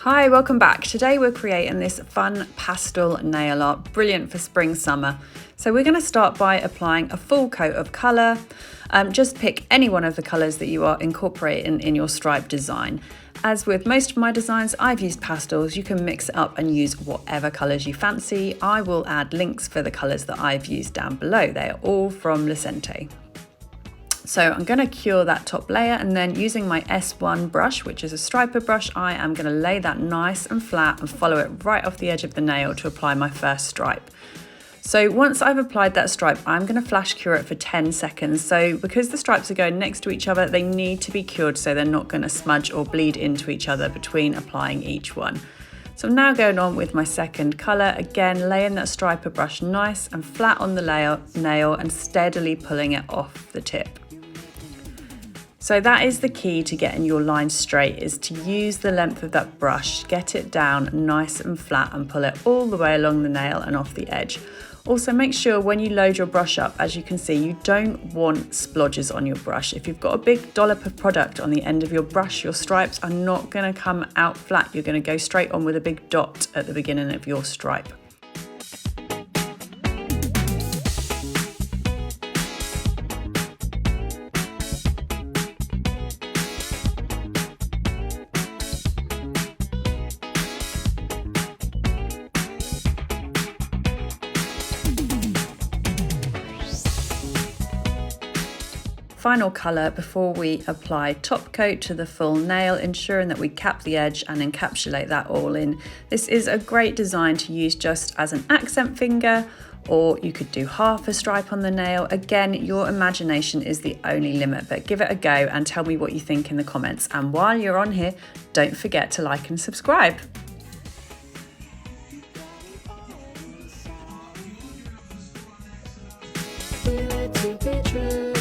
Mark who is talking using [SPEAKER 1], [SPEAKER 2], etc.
[SPEAKER 1] Hi, welcome back. Today we're creating this fun pastel nail art, brilliant for spring, summer. So we're going to start by applying a full coat of colour. Just pick any one of the colours that you are incorporating in your stripe design. As with most of my designs, I've used pastels. You can mix it up and use whatever colours you fancy. I will add links for the colours that I've used down below. They are all from Lecentè. So I'm going to cure that top layer, and then using my S1 brush, which is a striper brush, I am going to lay that nice and flat and follow it right off the edge of the nail to apply my first stripe. So once I've applied that stripe, I'm going to flash cure it for 10 seconds. So because the stripes are going next to each other, they need to be cured so they're not going to smudge or bleed into each other between applying each one. So I'm now going on with my second colour, again laying that striper brush nice and flat on the nail and steadily pulling it off the tip. So that is the key to getting your line straight, is to use the length of that brush, get it down nice and flat and pull it all the way along the nail and off the edge. Also make sure when you load your brush up, as you can see, you don't want splodges on your brush. If you've got a big dollop of product on the end of your brush, your stripes are not going to come out flat. You're going to go straight on with a big dot at the beginning of your stripe. Final colour before we apply top coat to the full nail, ensuring that we cap the edge and encapsulate that all in. This is a great design to use just as an accent finger, or you could do half a stripe on the nail. Again, your imagination is the only limit, but give it a go and tell me what you think in the comments. And while you're on here, don't forget to like and subscribe.
[SPEAKER 2] Feel it to be true.